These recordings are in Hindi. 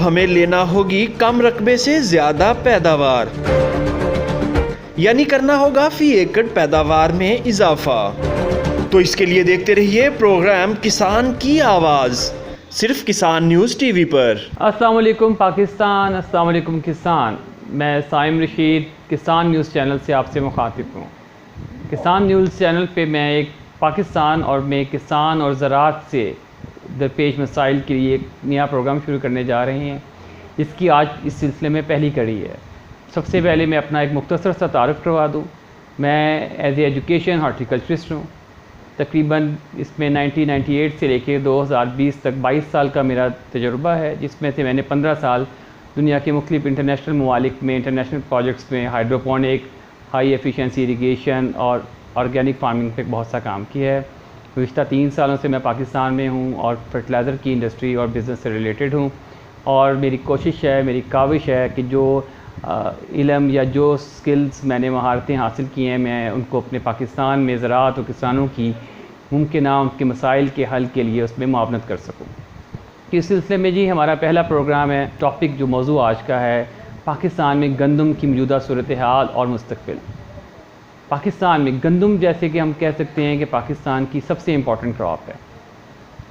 हमें लेना होगी कम रकबे से ज़्यादा पैदावार, यानी करना होगा फी एकड़ पैदावार में इजाफा। तो इसके लिए देखते रहिए प्रोग्राम किसान की आवाज़, सिर्फ किसान न्यूज़ टीवी पर। अस्सलाम वालेकुम पाकिस्तान, अस्सलाम वालेकुम किसान। मैं साइम रशीद किसान न्यूज़ चैनल से आपसे मुखातिब हूँ। किसान न्यूज़ चैनल पे मैं एक पाकिस्तान और मैं किसान और ज़राअत से दरपेश मसाइल के लिए एक नया प्रोग्राम शुरू करने जा रहे हैं। इसकी आज इस सिलसिले में पहली कड़ी है। सबसे पहले मैं अपना एक मुख्तसर सा तारुफ़ करवा दूँ। मैं एज ए एजुकेशन हॉर्टिकल्चरिस्ट हूँ। तकरीबन इसमें 1998 से लेकर 2020 तक 22 साल का मेरा तजुर्बा है, जिसमें से मैंने 15 साल दुनिया के मुख्तलिफ इंटरनेशनल ममालिक में इंटरनेशनल प्रोजेक्ट्स में हाइड्रोपोनिक, हाई एफिशिएंसी इरिगेशन और ऑर्गेनिक फार्मिंग पे बहुत सा काम किया है। गुज़िश्ता 3 सालों से मैं पाकिस्तान में हूँ और फर्टिलाइज़र की इंडस्ट्री और बिज़नेस से रिलेटेड हूँ। और मेरी कोशिश है, मेरी काविश है कि जो इल्म या जो स्किल्स मैंने महारतें हासिल की हैं, मैं उनको अपने पाकिस्तान में ज़राअत और किसानों की मुमकिना उनके मसाइल के हल के लिए उसमें मुआवनत कर सकूँ। इस सिलसिले में जी हमारा पहला प्रोग्राम है। टॉपिक जो मौजू आज का है, पाकिस्तान में गंदम की मौजूदा सूरत हाल और मुस्तकबिल। पाकिस्तान में गंदम, जैसे कि हम कह सकते हैं कि पाकिस्तान की सबसे इम्पॉर्टेंट क्रॉप है।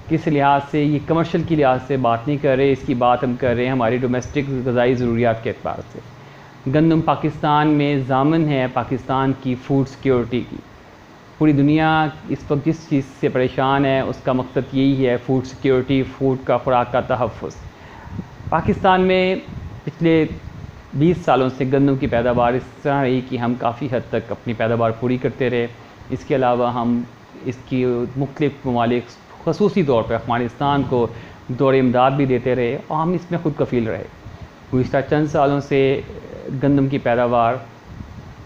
किस लिहाज से, ये कमर्शियल की लिहाज से बात नहीं कर रहे, इसकी बात हम कर रहे हैं हमारी डोमेस्टिक ग़िज़ाई ज़रूरियात के एतबार से। गंदम पाकिस्तान में ज़ामन है पाकिस्तान की फ़ूड सिक्योरिटी की। पूरी दुनिया इस वक्त जिस चीज़ से परेशान है उसका मकसद यही है, फ़ूड सिक्योरिटी, फ़ूड का खुराक का तहफ़्फ़ुज़। पाकिस्तान में पिछले 20 सालों से गंदम की पैदावार इस तरह रही कि हम काफ़ी हद तक अपनी पैदावार पूरी करते रहे। इसके अलावा हम इसकी मुख्तलिफ ममालिक, ख़ुसूसी तौर पर अफ़गानिस्तान को दौर इमदाद भी देते रहे और हम इसमें ख़ुद कफ़ील रहे। गुज़िश्ता चंद सालों से गंदम की पैदावार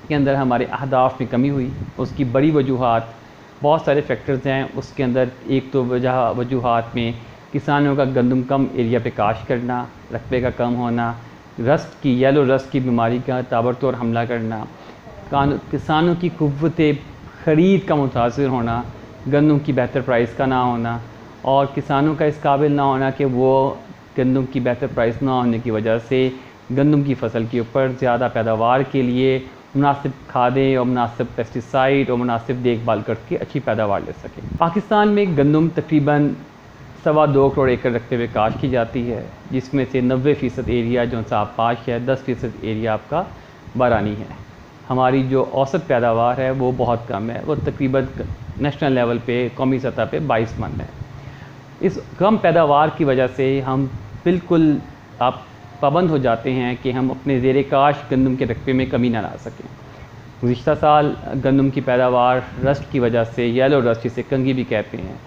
के अंदर हमारे अहदाफ़ में कमी हुई। उसकी बड़ी वजूहात, बहुत सारे फैक्टर्स हैं। उसके अंदर एक तो वजूहात में किसानों का गंदम कम एरिया पे काश्त करना, रकबे का कम होना, रस्ट की, येलो रस्ट की बीमारी का ताबड़तोड़ हमला करना, किसानों की क़ुव्वत ख़रीद का मुतासिर होना, गंदम की बेहतर प्राइस का ना होना और किसानों का इस काबिल ना होना कि वो गंदम की बेहतर प्राइस ना होने की वजह से गंदम की फ़सल के ऊपर ज़्यादा पैदावार के लिए मुनासिब खादें और मुनासिब पेस्टिसाइड और मुनासिब देखभाल करके अच्छी पैदावार ले सकें। पाकिस्तान में गंदम तकरीबन 2.25 करोड़ एकड़ रखते हुए काश्त की जाती है, जिसमें से 90% एरिया जो साफ पाश है, 10% एरिया आपका बारानी है। हमारी जो औसत पैदावार है वो बहुत कम है, वो तकरीबन नेशनल लेवल पे, कौमी सतह पे 22 मन है। इस कम पैदावार की वजह से हम बिल्कुल आप पाबंद हो जाते हैं कि हम अपने ज़ेरे काश गंदम के रकबे में कमी ना ला सकें। गुज़िश्ता साल गंदम की पैदावार रस्ट की वजह से, येलो रस्ट जिसे कंगी भी कहते हैं,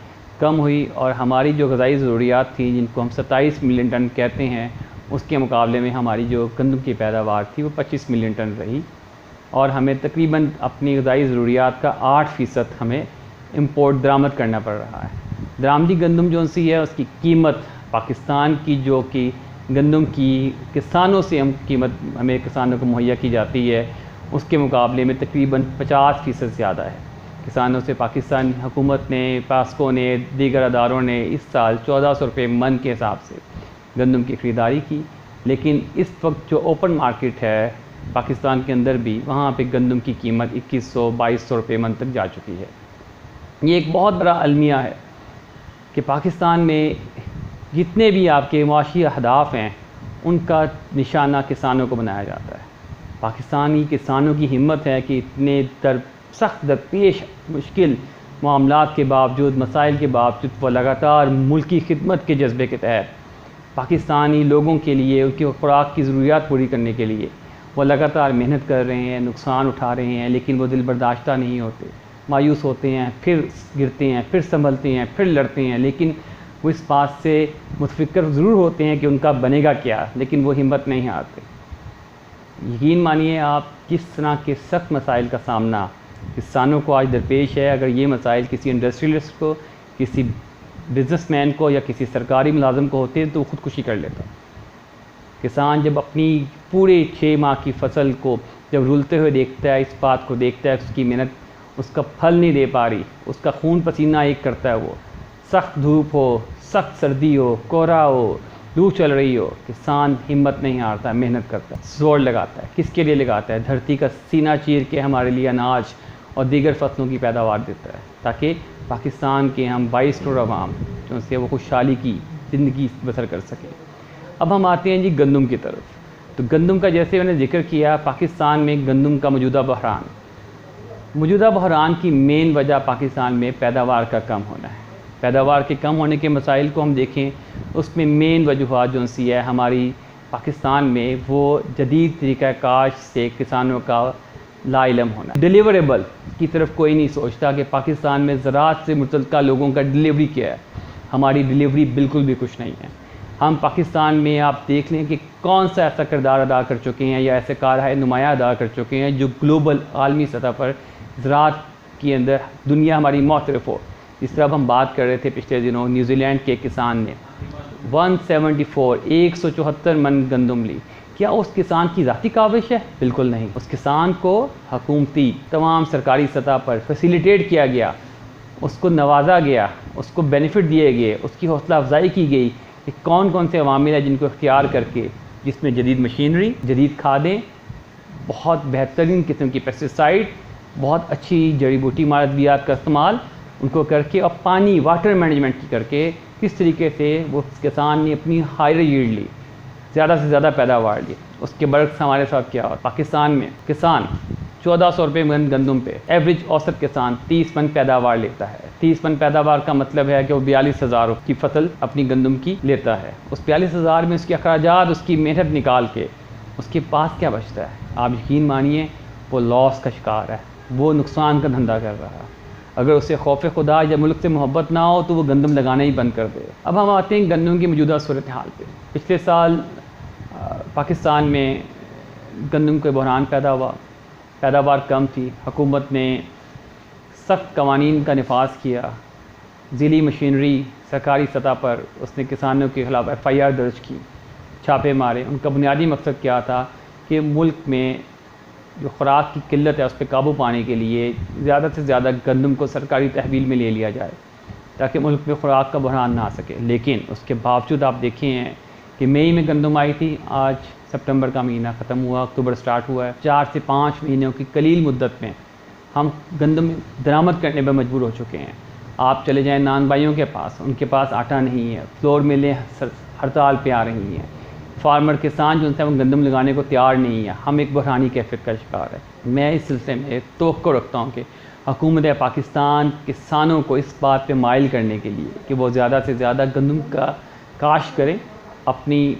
कम हुई और हमारी जो ग़िज़ाई ज़रूरियात थी, जिनको हम 27 मिलियन टन कहते हैं, उसके मुकाबले में हमारी जो गंदम की पैदावार थी वो 25 मिलियन टन रही और हमें तकरीबन अपनी ग़िज़ाई ज़रूरियात का 8% हमें इम्पोर्ट दरामद करना पड़ रहा है। दरामदी गंदम जो सी है उसकी कीमत पाकिस्तान की, जो कि गंदम की किसानों से हम कीमत हमें किसानों को मुहैया की जाती है, उसके मुकाबले में तकरीबन 50% ज़्यादा है। किसानों से पाकिस्तान हुकूमत ने, पास्को ने, दीगर अदारों ने इस साल 1400 रुपये मन के हिसाब से गंदम की ख़रीदारी की। लेकिन इस वक्त जो ओपन मार्केट है पाकिस्तान के अंदर भी, वहाँ पे गंदम की कीमत 2100-2200 रुपये मन तक जा चुकी है। ये एक बहुत बड़ा अलमिया है कि पाकिस्तान में जितने भी आपके मुआशी अहदाफ़ हैं उनका निशाना किसानों को बनाया जाता है। पाकिस्तानी किसानों की हिम्मत है कि इतने सख्त दरपेश मुश्किल मामलात के बावजूद, मसाइल के बावजूद, वो लगातार मुल्की खिदमत के जज्बे के तहत पाकिस्तानी लोगों के लिए, उनकी खुराक की ज़रूरियात पूरी करने के लिए वो लगातार मेहनत कर रहे हैं, नुकसान उठा रहे हैं, लेकिन वो दिल बर्दाश्ता नहीं होते, मायूस होते हैं, फिर गिरते हैं, फिर संभलते हैं, फिर लड़ते हैं। लेकिन वो इस बात से मुतफ़िक्र ज़रूर होते हैं कि उनका बनेगा क्या, लेकिन वो हिम्मत नहीं हारते। यकीन मानिए आप, किस तरह के सख्त मसाइल का सामना किसानों को आज दरपेश है। अगर ये मसाइल किसी इंडस्ट्रियलिस्ट को, किसी बिज़नेसमैन को या किसी सरकारी मुलाजिम को होते हैं तो वो ख़ुदकुशी कर लेता। किसान जब अपनी पूरे 6 माह की फसल को जब रुलते हुए देखता है, इस बात को देखता है उसकी मेहनत उसका फल नहीं दे पा रही, उसका खून पसीना एक करता है, वो सख्त धूप हो, सख्त सर्दी हो, कोहरा हो, लू चल रही हो, किसान हिम्मत नहीं हारता, मेहनत करता है, जोर लगाता है। किसके लिए लगाता है? धरती का सीना चीर के हमारे लिए अनाज और दीगर फसलों की पैदावार देता है, ताकि पाकिस्तान के हम 22 करोड़ आवाम जो से वो खुशहाली की ज़िंदगी बसर कर सकें। अब हम आते हैं जी गंदम की तरफ। तो गंदम का जैसे मैंने जिक्र किया, पाकिस्तान में गंदम का मौजूदा बहरान की मेन वजह पाकिस्तान में पैदावार का कम होना है। पैदावार के कम होने के मसाइल को हम देखें, उसमें मेन वजूहत जो सी है हमारी पाकिस्तान में, वो जदीद तरीक़ा काश से किसानों का लाइलम होना। डिलीवरेबल की तरफ कोई नहीं सोचता कि पाकिस्तान में ज़राअत से मुतल्लिक़ लोगों का डिलीवरी क्या है। हमारी डिलीवरी बिल्कुल भी कुछ नहीं है। हम पाकिस्तान में आप देख लें कि कौन सा ऐसा किरदार अदा कर चुके हैं या ऐसे कारहाय नुमाया अदा कर चुके हैं जो ग्लोबल आलमी सतह पर ज़राअत के अंदर दुनिया हमारी मोतरफ़ हो। इस तरह हम बात कर रहे थे पिछले दिनों, न्यूजीलैंड के किसान ने 174 मन गंदम ली। क्या उस किसान की ज़ाती काविश है? बिल्कुल नहीं। उस किसान को हुकूमती तमाम सरकारी सतह पर फैसिलिटेट किया गया, उसको नवाजा गया, उसको बेनिफिट दिए गए, उसकी हौसला अफजाई की गई कि कौन कौन से अवामिल हैं जिनको इख्तियार करके, जिसमें जदीद मशीनरी, जदीद खादें, बहुत बेहतरीन किस्म की पेस्टिसाइड, बहुत अच्छी जड़ी बूटी माददियात का इस्तेमाल उनको करके और पानी वाटर मैनेजमेंट की करके किस तरीके से वो किसान ने अपनी हायर यील्ड ली, ज़्यादा से ज़्यादा पैदावार ली। उसके बरक्स हमारे साथ क्या हो, पाकिस्तान में किसान 1400 रुपये मन गंदम पे, एवरेज औसत किसान 30 मन पैदावार लेता है। 30 मन पैदावार का मतलब है कि वो 42,000 की फसल अपनी गंदम की लेता है। उस 42,000 में उसके अखराजात, उसकी मेहनत निकाल के उसके पास क्या बचता है? आप यकीन मानिए वो लॉस का शिकार है, वो नुकसान का धंधा कर रहा है। अगर उसे खौफ खुदा या मुल्क से मोहब्बत ना हो तो वो गंदम लगाना ही बंद कर दे। अब हम आते हैं गंदम की मौजूदा सूरत हाल पे। पिछले साल पाकिस्तान में गंदम के बहरान पैदावार कम थी। हुकूमत ने सख्त कवानीन का निफाज किया, ज़िली मशीनरी सरकारी सतह पर उसने किसानों के ख़िलाफ़ FIR दर्ज की, छापे मारे। उनका बुनियादी मकसद क्या था कि मुल्क में जो ख़ुराक की किल्लत है उस पर काबू पाने के लिए ज़्यादा से ज़्यादा गंदम को सरकारी तहवील में ले लिया जाए ताकि मुल्क में ख़ुराक का बहरान ना आ सके। लेकिन उसके बावजूद आप देखें हैं कि मई में गंदम आई थी, आज सितंबर का महीना ख़त्म हुआ, अक्टूबर स्टार्ट हुआ है। 4 से 5 महीनों की कलील मुद्दत में हम गंदम दरामद करने पर मजबूर हो चुके हैं। आप चले जाएँ नान भाइयों के पास, उनके पास आटा नहीं है, फ्लोर मिलें हड़ताल पे आ रही हैं, फार्मर किसान जो उनसे वो गंदम लगाने को तैयार नहीं है। हम एक बहरानी कैफियत का शिकार है। मैं इस सिलसिले में तवक्को रखता हूँ कि हुकूमत पाकिस्तान किसानों को इस बात पे माइल करने के लिए कि वो ज़्यादा से ज़्यादा गंदम का काश्त करें, अपनी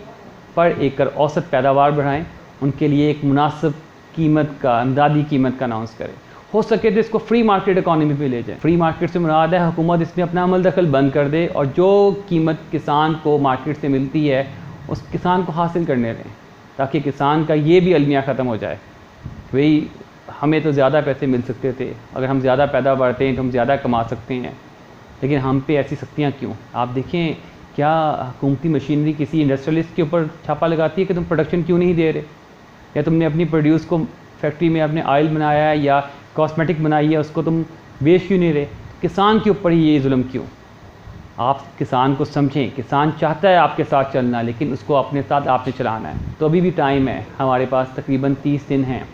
पर एकड़ औसत पैदावार बढ़ाएं, उनके लिए एक मुनासिब कीमत का, इमदादी कीमत का अनाउंस करें। हो सके तो इसको फ्री मार्केट इकॉनमी पे ले जाएं। फ्री मार्केट से मुराद है हुकूमत इसमें अपना अमल दखल बंद कर दे और जो कीमत किसान को मार्केट से मिलती है उस किसान को हासिल करने दें, ताकि किसान का ये भी अलमिया ख़त्म हो जाए। वही हमें तो ज़्यादा पैसे मिल सकते थे, अगर हम ज़्यादा पैदावार बढ़ते हैं तो हम ज़्यादा कमा सकते हैं, लेकिन हम पे ऐसी सख्तियाँ क्यों? आप देखें क्या हुकूमती मशीनरी किसी इंडस्ट्रियलिस्ट के ऊपर छापा लगाती है कि तुम प्रोडक्शन क्यों नहीं दे रहे, या तुमने अपनी प्रोड्यूस को फैक्ट्री में अपने ऑयल बनाया है या कॉस्मेटिक बनाई है उसको तुम बेच क्यों नहीं रहे? किसान के ऊपर ही ये जुल्म क्यों? आप किसान को समझें, किसान चाहता है आपके साथ चलना, लेकिन उसको अपने साथ आपने चलाना है। तो अभी भी टाइम है, हमारे पास तकरीबन 30 दिन हैं।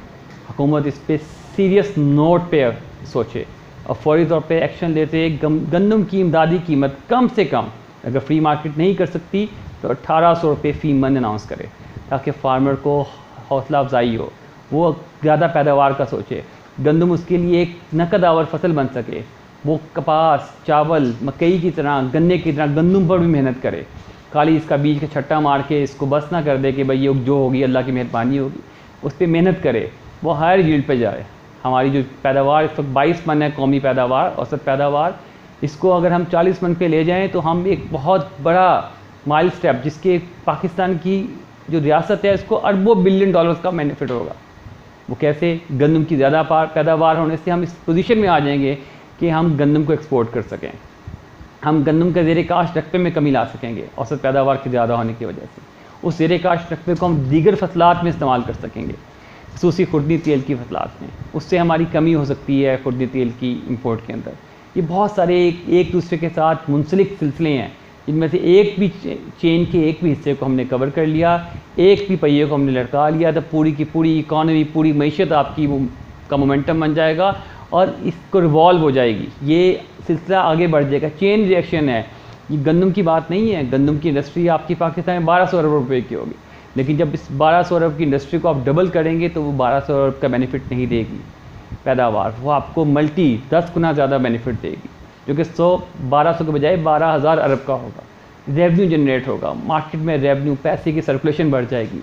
हुकूमत इस पर सीरियस नोट पे सोचे और फौरी तौर पे एक्शन लेते गंदम की इमदादी कीमत कम से कम, अगर फ्री मार्केट नहीं कर सकती तो 1800 रुपये फ़ी मन अनाउंस करे, ताकि फार्मर को हौसला अफजाई हो, वो ज़्यादा पैदावार का सोचे। गंदम उसके लिए एक नकद आवर फसल बन सके, वो कपास, चावल, मकई की तरह, गन्ने की तरह गंदम पर भी मेहनत करे। खाली इसका बीज का छट्टा मार के इसको बस ना कर दे कि भाई ये जो होगी अल्लाह की मेहरबानी होगी, उस पर मेहनत करे, वो हायर यील्ड पे जाए। हमारी जो पैदावार इस वक्त 22 मन है कौमी पैदावार, औसत पैदावार, इसको अगर हम 40 मन पे ले जाएँ तो हम एक बहुत बड़ा माइल स्टेप, जिसके पाकिस्तान की जो रियासत है इसको अरबों बिलियन डॉलर्स का बेनिफिट होगा। वो कैसे? गंदम की ज़्यादा पैदावार होने से हम इस पोजीशन में आ जाएंगे कि हम गंदम को एक्सपोर्ट कर सकें, हम गंदम के ज़ेरे काश्त रकबे में कमी ला सकेंगे औसत पैदावार की ज़्यादा होने की वजह से। उस ज़ेरे काश्त रकबे को हम दीगर फसलात में इस्तेमाल कर सकेंगे, खसूसी खुर्दी तेल की फसलात में, उससे हमारी कमी हो सकती है खुर्दी तेल की इंपोर्ट के अंदर। ये बहुत सारे एक दूसरे के साथ मुंसलिक सिलसिले हैं इनमें से एक भी चेन के एक भी हिस्से को हमने कवर कर लिया, एक भी पहिए को हमने लटका लिया, तो पूरी की पूरी इकॉनमी, पूरी मईशत आपकी का मोमेंटम बन जाएगा और इसको रिवॉल्व हो जाएगी, ये सिलसिला आगे बढ़ जाएगा। चेन रिएक्शन है, ये गंदम की बात नहीं है। गंदम की इंडस्ट्री आपकी पाकिस्तान में 1200 अरब रुपए की होगी, लेकिन जब इस 1200 अरब की इंडस्ट्री को आप डबल करेंगे तो वो 1200 अरब का बेनिफिट नहीं देगी पैदावार, वो आपको मल्टी 10 गुना ज़्यादा बेनिफिट देगी, जो कि 1200 के बजाय 12,000 अरब का होगा। रेवेन्यू जनरेट होगा, मार्केट में रेवेन्यू, पैसे की सर्कुलेशन बढ़ जाएगी।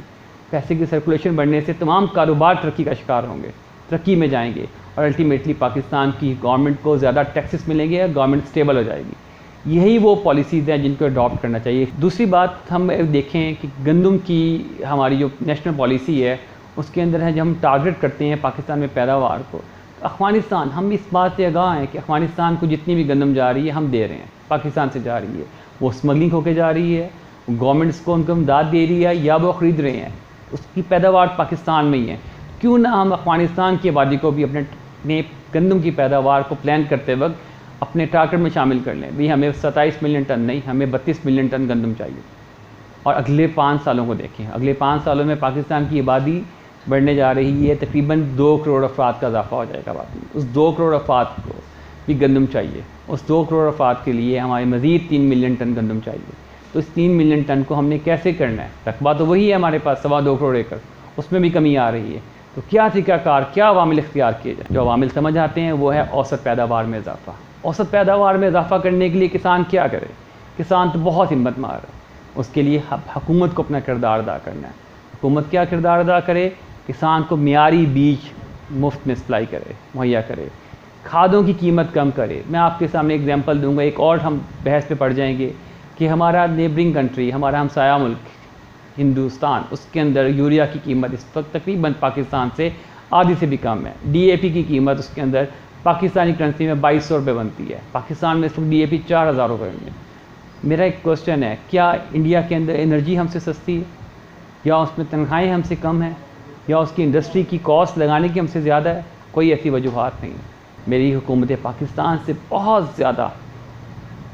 पैसे की सर्कुलेशन बढ़ने से तमाम कारोबार तरक्की का शिकार होंगे, तरक्की में जाएंगे और अल्टीमेटली पाकिस्तान की गवर्नमेंट को ज़्यादा टैक्सेस मिलेंगे और गवर्नमेंट स्टेबल हो जाएगी। यही वो पॉलिसीज़ हैं जिनको अडॉप्ट करना चाहिए। दूसरी बात हम देखें कि गंदम की हमारी जो नेशनल पॉलिसी है उसके अंदर है, जब हम टारगेट करते हैं पाकिस्तान में पैदावार को, अफ़गानिस्तान, हम इस बात से आगाह हैं कि अफ़गानिस्तान को जितनी भी गंदम जा रही है हम दे रहे हैं, पाकिस्तान से जा रही है, वो स्मगलिंग होकर जा रही है, गवर्नमेंट्स को उनको इमदाद दे रही है या वो ख़रीद रहे हैं, उसकी पैदावार पाकिस्तान में ही है। क्यों ना हम अफ़गानिस्तान की आबादी को भी अपने गंदम की पैदावार को प्लान करते वक्त अपने टारगेट में शामिल कर लें। भाई हमें 27 मिलियन टन नहीं, हमें 32 मिलियन टन गंदम चाहिए। और अगले 5 सालों को देखें, अगले 5 सालों में पाकिस्तान की आबादी बढ़ने जा रही है, तकरीबन 2 करोड़ अफराद का इजाफा हो जाएगा आबादी में। उस 2 करोड़ अफराद को भी गंदम चाहिए, उस 2 करोड़ अफराद के लिए हमारे मज़ीद 3 मिलियन टन गंदम चाहिए। तो इस 3 मिलियन टन को हमने कैसे करना है? रकबा तो वही है हमारे पास, 2.25 करोड़ एकड़, उसमें भी कमी आ रही है। तो क्या तरीक़ाकार, क्या अवामिल इख्तियार किए जाए? जो अवामिल समझ आते हैं वो है औसत पैदावार में इजाफा। औसत पैदावार में इजाफा करने के लिए किसान क्या करे? किसान तो बहुत हिम्मत मार है, उसके लिए हुकूमत को अपना किरदार अदा करना है। हुकूमत क्या किरदार अदा करे? किसान को मियारी बीज मुफ्त में सप्लाई करे, मुहैया करे, खादों की कीमत कम करे। मैं आपके सामने एग्जांपल दूंगा, एक और हम बहस पे पड़ जाएंगे कि हमारा नेबरिंग कंट्री, हमारा हमसाया मुल्क हिंदुस्तान, उसके अंदर यूरिया की कीमत इस वक्त तकरीबन पाकिस्तान से आधी से भी कम है। DAP की कीमत उसके अंदर पाकिस्तानी करेंसी में 2200 रुपये बनती है, पाकिस्तान में इस वक्त DAP 4000 रुपये में। मेरा एक क्वेश्चन है, क्या इंडिया के अंदर एनर्जी हमसे सस्ती है, या उसमें तनख्वाहें हमसे कम हैं, या उसकी इंडस्ट्री की कॉस्ट लगाने की हमसे ज़्यादा है? कोई ऐसी वजूहात नहीं है। मेरी हुकूमत पाकिस्तान से बहुत ज़्यादा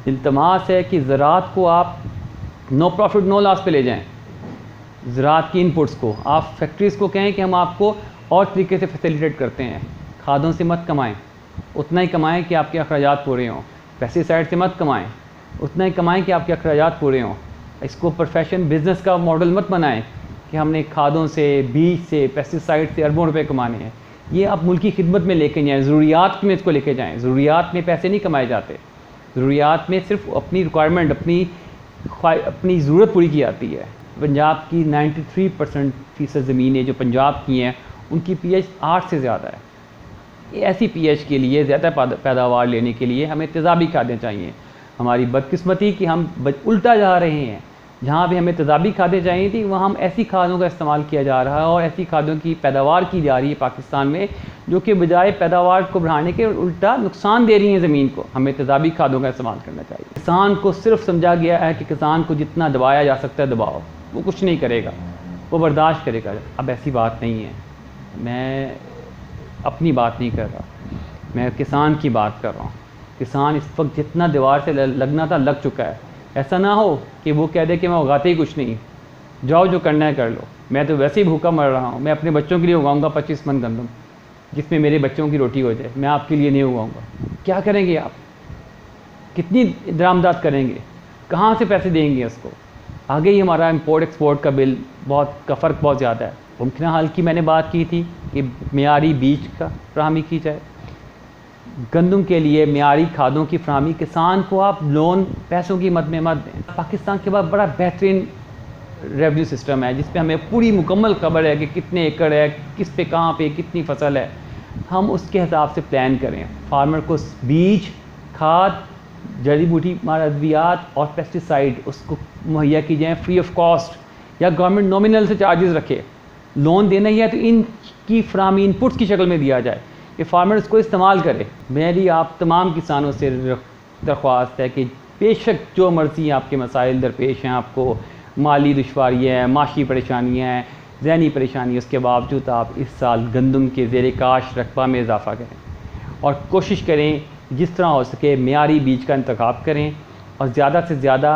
इल्तमास है कि ज़राअत को आप नो प्रॉफिट नो लॉस पे ले जाएं। ज़राअत की इनपुट्स को आप फैक्ट्रीज़ को कहें कि हम आपको और तरीके से फैसिलिटेट करते हैं, खादों से मत कमाएं, उतना ही कमाएं कि आपके अखराजात पूरे हों। पेस्टिसाइड से मत कमाएं, उतना ही कमाएं कि आपके अखराजात पूरे हों। इसको प्रोफेशन, बिज़नेस का मॉडल मत बनाएं कि हमने खादों से, बीज से, पेस्टिसाइड से अरबों रुपए कमाने हैं। ये आप मुल्क की खिदमत में लेके जाएँ, ज़रूरियात में इसको लेके जाएँ। ज़रूरियात में पैसे नहीं कमाए जाते, ज़रूरियात में सिर्फ अपनी रिक्वायरमेंट, अपनी ज़रूरत पूरी की जाती है। पंजाब की 93% ज़मीनें जो पंजाब की हैं उनकी pH 8 से ज़्यादा है। ऐसी pH के लिए ज़्यादा पैदावार लेने के लिए हमें तेज़ाबी खादें चाहिए। हमारी बदकिस्मती कि हम उल्टा जा रहे हैं, जहाँ भी हमें तेज़ाबी खादें चाहिए थी वहाँ हम ऐसी खादों का इस्तेमाल किया जा रहा है और ऐसी खादों की पैदावार की जा रही है पाकिस्तान में, जो कि बजाय पैदावार को बढ़ाने के उल्टा नुकसान दे रही हैं ज़मीन को। हमें तेज़ाबी खादों का इस्तेमाल करना चाहिए। किसान को सिर्फ समझा गया है कि किसान को जितना दबाया जा सकता है दबाओ, वो कुछ नहीं करेगा, वो बर्दाश्त करेगा। अब ऐसी बात नहीं है। मैं अपनी बात नहीं कर रहा, मैं किसान की बात कर रहा हूँ। किसान इस वक्त जितना दीवार से लगना था लग चुका है। ऐसा ना हो कि वो कह दे कि मैं उगाते ही कुछ नहीं, जाओ जो करना है कर लो, मैं तो वैसे ही भूखा मर रहा हूँ। मैं अपने बच्चों के लिए उगाऊंगा 25 मन गंदम, जिसमें मेरे बच्चों की रोटी हो जाए। मैं आपके लिए नहीं उगाऊंगा। क्या करेंगे आप? कितनी दरामदात करेंगे? कहाँ से पैसे देंगे उसको? आगे ही हमारा इंपोर्ट एक्सपोर्ट का बिल का फ़र्क बहुत ज़्यादा है। मुमकिन हाल की मैंने बात की थी कि मियारी बीज का फ्राहमी की जाए, गंदम के लिए मियारी खादों की फ्राहमी। किसान को आप लोन पैसों की मद में मत दें। पाकिस्तान के पास बड़ा बेहतरीन रेवेन्यू सिस्टम है, जिस पे हमें पूरी मुकम्मल खबर है कि कितने एकड़ है, किस पे कहाँ पे कितनी फसल है। हम उसके हिसाब से प्लान करें। फार्मर को बीज, खाद, जड़ी बूटी अद्वियात और पेस्टिसाइड उसको मुहैया की जाए फ्री ऑफ कॉस्ट, या गवर्नमेंट नॉमिनल से चार्जेस रखे। लोन देना ही है तो इनकी फ्राहमी इनपुट्स की शक्ल में दिया जाए कि फार्मर इसको इस्तेमाल करे। मेरी आप तमाम किसानों से दरख्वास्त है कि बेशक जो मर्ज़ी आपके मसाइल दरपेश हैं, आपको माली दुश्वारियाँ हैं, माशी परेशानियाँ हैं, ज़हनी परेशानी, उसके बावजूद आप इस साल गंदम के ज़ेर काश रकबा में इजाफ़ा करें और कोशिश करें जिस तरह हो सके मियारी बीज का इंतखाब करें। और ज़्यादा से ज़्यादा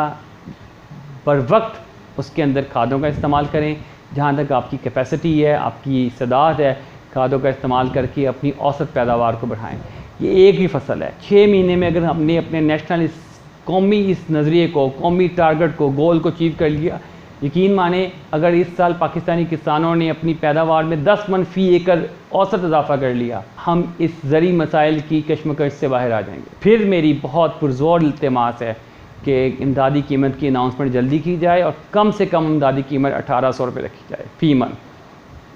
बर वक्त उसके अंदर खादों का इस्तेमाल करें। जहाँ तक आपकी कैपेसिटी है, आपकी इस्तेदाद है, खादों का इस्तेमाल करके अपनी औसत पैदावार को बढ़ाएं। ये एक ही फसल है, 6 महीने में अगर हमने अपने नेशनल कौमी इस नज़रिए को, कौमी टारगेट को, गोल को अचीव कर लिया, यकीन माने अगर इस साल पाकिस्तानी किसानों ने अपनी पैदावार में 10 मन फ़ी एकड़ औसत इजाफा कर लिया, हम इस ज़री मसाइल की कशमकश से बाहर आ जाएंगे। फिर मेरी बहुत पुरज़ोर इल्तिमास है कि इमदादी कीमत की अनाउंसमेंट जल्दी की जाए और कम से कम इमदादी कीमत 1800 रुपये रखी जाए फ़ी मन।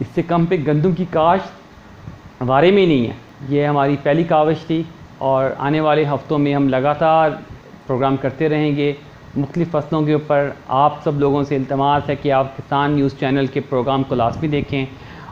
इससे कम पे गंदम की काश्त वारे में नहीं है। ये हमारी पहली काविश थी और आने वाले हफ्तों में हम लगातार प्रोग्राम करते रहेंगे मुख्तलिफ़ फसलों के ऊपर। आप सब लोगों से इल्तमास है कि आप किसान न्यूज़ चैनल के प्रोग्राम को लाज़मी देखें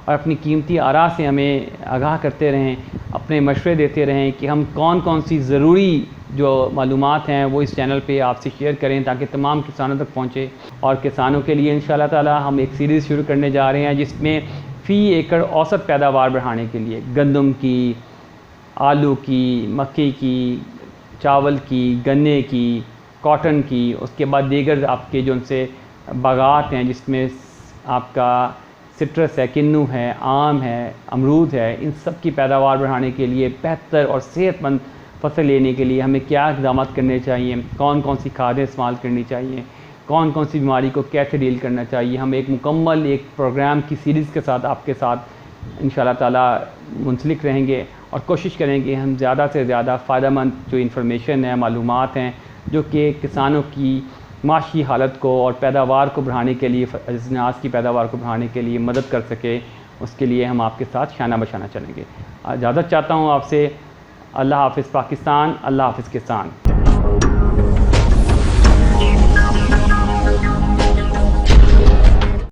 और अपनी कीमती आरा से हमें आगाह करते रहें, अपने मशवरे देते रहें कि हम कौन कौन सी ज़रूरी जो मालूमात हैं वो इस चैनल पे आपसे शेयर करें ताकि तमाम किसानों तक पहुँचे। और किसानों के लिए इंशाअल्लाह ताला हम एक सीरीज़ शुरू करने जा रहे हैं जिसमें फ़ी एकड़ औसत पैदावार बढ़ाने के लिए गंदम की, आलू की, मक्की की, चावल की, गन्ने की, कॉटन की, उसके बाद दीगर आपके जो उनसे बागात हैं जिसमें आपका सिट्रस है, किन्नू है, आम है, अमरूद है, इन सब की पैदावार बढ़ाने के लिए बेहतर और सेहतमंद फसल लेने के लिए हमें क्या इक़दाम करने चाहिए, कौन कौन सी खादें इस्तेमाल करनी चाहिए, कौन कौन सी बीमारी को कैसे डील करना चाहिए, हम एक मुकम्मल एक प्रोग्राम की सीरीज़ के साथ आपके साथ इंशाअल्लाह ताला मुंसलिक रहेंगे और कोशिश करेंगे हम ज़्यादा से ज़्यादा फ़ायदेमंद जो इन्फॉर्मेशन है, मालूमात हैं जो कि किसानों की माशी हालत को और पैदावार को बढ़ाने के लिए, अजनास की पैदावार को बढ़ाने के लिए मदद कर सके, उसके लिए हम आपके साथ शाना बशाना चलेंगे। इजाज़त चाहता हूँ आपसे। अल्लाह हाफ़िज़ पाकिस्तान, अल्लाह हाफ़िज़ किसान।